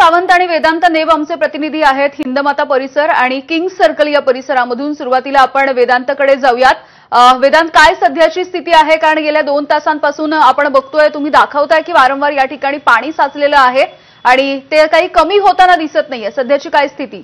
सावंत आणि वेदांत नेब आमचे प्रतिनिधी आहेत हिंदमाता परिसर आणि किंग्स सर्कल या परिसरामधून। सुरुवातीला आपण वेदांतकडे जाऊयात। वेदांत, काय सध्याची स्थिती आहे? कारण गेल्या 2 तासांपासून आपण बघतोय, तुम्ही दाखवताय की वारंवार या ठिकाणी पाणी साचलेलं आहे आणि ते काही कमी होताना दिसत नाहीये। सध्याची काय स्थिती?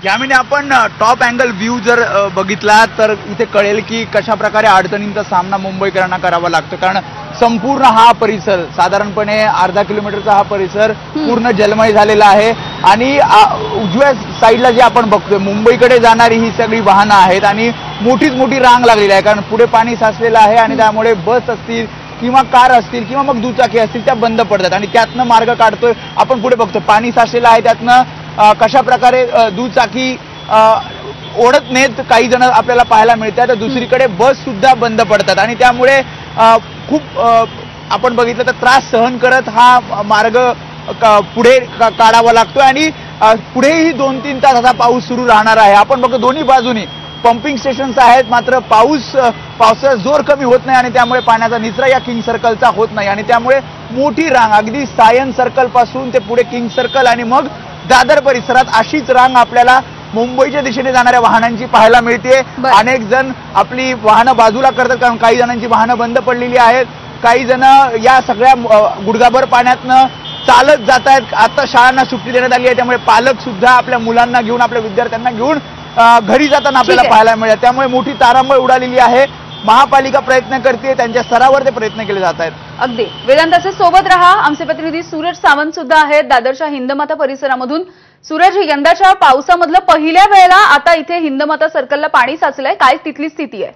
यामिनी आपण टॉप अँगल व्ह्यू जर बघितला तर इथे कळेल की कशा प्रकारे अडचणींचा सामना मुंबईकरांना करावा लागतो। कारण संपूर्ण हा परिसर साधारणपणे अर्धा किलोमीटरचा हा परिसर पूर्ण जलमय झालेला आहे आणि उजव्या साईडला जे आपण बघतोय मुंबईकडे जाणारी ही सगळी वाहनं आहेत आणि मोठीच मोठी रांग लागलेली आहे। कारण पुढे पाणी साचलेलं आहे आणि त्यामुळे बस असतील किंवा कार असतील किंवा मग दुचाकी असतील त्या बंद पडतात आणि त्यातनं मार्ग काढतोय। आपण पुढे बघतो पाणी साचलेलं आहे, त्यातनं कशा प्रकारे दुचाकी ओढत नेत काही जण आपल्याला पाहायला मिळतात, तर दुसरीकडे बस सुद्धा बंद पडतात आणि त्यामुळे खूप आपण बघितलं तर त्रास सहन करत हा मार्ग पुढे काढावा लागतो आणि पुढेही 2-3 तास असा पाऊस सुरू राहणार आहे। आपण बघतो दोन्ही बाजूनी पंपिंग स्टेशन्स आहेत, मात्र पावसाचा जोर कमी होत नाही आणि त्यामुळे पाण्याचा निचरा या किंग सर्कलचा होत नाही आणि त्यामुळे मोठी रांग अगदी सायन सर्कल पासून ते पुढे किंग सर्कल आणि मग दादर परिसरात अशीच रांग आपल्याला मुंबईच्या दिशेने जाणाऱ्या वाहनांची पाहायला मिळते। अनेक जण आपली वाहनं बाजूला करतात, कारण काही जणांची वाहनं बंद पडलेली आहेत। काही जण या सगळ्या गुडघाभर पाण्यातनं चालत जात आहेत। आता शाळांना सुट्टी देण्यात आली आहे, त्यामुळे पालक सुद्धा आपल्या मुलांना घेऊन आपल्या विद्यार्थ्यांना घेऊन घरी जाताना आपल्याला पाहायला मिळेल। त्यामुळे मोठी तारांबळ उडालेली आहे। महापालिका प्रयत्न करते, त्यांच्या स्तरावर ते प्रयत्न केले जात आहेत। अगदी वेदांताचे सोबत रहा। आमचे प्रतिनिधी सूरज सावंत सुद्धा आहेत दादरच्या हिंदमाता परिसरामधून। सूरज, यंदाच्या पावसामधलं पहिल्या वेळेला आता इथे हिंदमाता सर्कलला पाणी साचलंय, काय तिथली स्थिती आहे?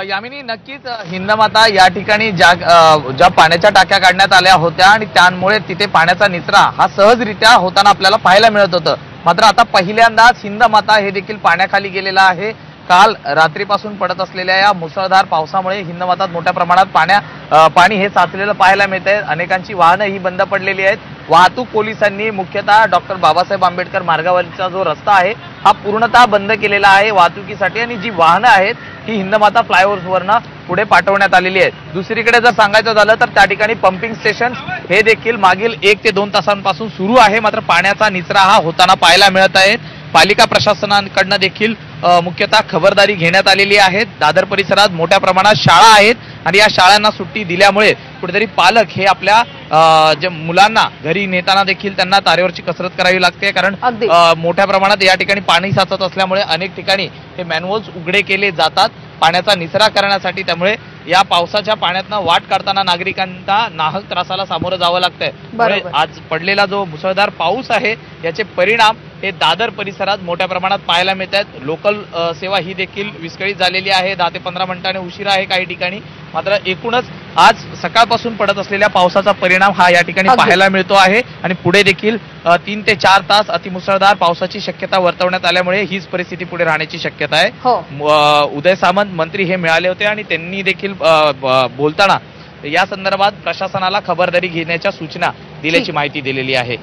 यामिनी, नक्कीच हिंदमाता या ठिकाणी ज्या पाण्याच्या टाक्या काढण्यात आल्या होत्या आणि त्यामुळे तिथे पाण्याचा निचरा हा सहजरित्या होताना आपल्याला पाहायला मिळत होतं। मात्र आता पहिल्यांदाच हिंदमाता हे देखील पाण्याखाली गेलेला आहे। काल रात्रीपासून पडत असलेल्या या मुसळधार पावसामुळे हिंदमातात मोठ्या प्रमाणात पाणी हे साचलेलं पाहायला मिळत आहे। अनेकांची वाहनं ही बंद पडलेली आहेत। वाहतूक पोलिसांनी मुख्यतः डॉक्टर बाबासाहेब आंबेडकर मार्गावरचा जो रस्ता आहे हा पूर्णतः बंद केलेला आहे वाहतुकीसाठी आणि जी वाहनं आहेत ही हिंदमाता फ्लायओव्हरवरनं पुढे पाठवण्यात आलेली आहेत। दुसरीकडे जर सांगायचं झालं तर त्या ठिकाणी पंपिंग स्टेशन हे देखील मागील 1 ते 2 तासांपासून सुरू आहे, मात्र पाण्याचा निचरा हा होताना पाहायला मिळत आहे। पालिका प्रशासनाकडनं देखील मुख्यतः खबरदारी घेण्यात आलेली आहे। दादर परिसरात मोठ्या प्रमाणात शाळा आहेत आणि या शाळांना सुट्टी दिल्यामुळे कुठेतरी पालक हे आपल्या जे मुलांना घरी नेताना देखील त्यांना तारेवरची कसरत करावी लागते, कारण मोठ्या प्रमाणात या ठिकाणी पाणी साचत असल्यामुळे अनेक ठिकाणी हे मॅनहोल्स उघडे केले जातात पाण्याचा निचरा करण्यासाठी। त्यामुळे या पावसाच्या पाण्यातनं वाट काढताना नागरिकांना नाहक त्रासाला सामोरं जावं लागतंय। आज पडलेला जो मुसळधार पाऊस आहे याचे परिणाम हे दादर परिसरात मोठ्या प्रमाणात पाहायला मिळत आहेत। लोकल सेवा ही देखील विस्कळीत झालेली आहे, 10 ते 15 मिनिटांनी उशिरा आहे काही ठिकाणी। मात्र एकूणच आज सकाळपासून पडत असलेल्या पावसाचा परिणाम हा या ठिकाणी पाहायला मिळतो आहे आणि पुढे देखील 3 ते 4 तास अतिमुसळधार पावसाची शक्यता वर्तवण्यात आल्यामुळे हीच परिस्थिती पुढे राहण्याची शक्यता आहे। उदय सामंत मंत्री हे मिळाले होते आणि त्यांनी देखील बोलताना या संदर्भात प्रशासनाला खबरदारी घेण्याच्या सूचना दिल्याची माहिती दिलेली आहे।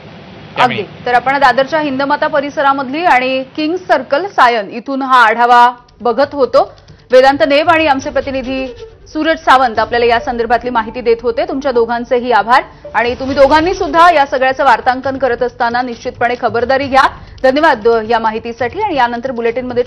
अगदी, तर आपण दादरच्या हिंदमाता परिसरामधली आणि किंग्स सर्कल सायन इथून हा आढावा बघत होतो। वेदांत नेब आणि आमचे प्रतिनिधी सूरज सावंत आपल्याला या संदर्भातली माहिती देत होते। तुमच्या दोघांचेही आभार आणि तुम्ही दोघांनी सुद्धा या सगळ्याचं वार्तांकन करत असताना निश्चितपणे खबरदारी घ्या। धन्यवाद या माहितीसाठी आणि यानंतर बुलेटिनमध्ये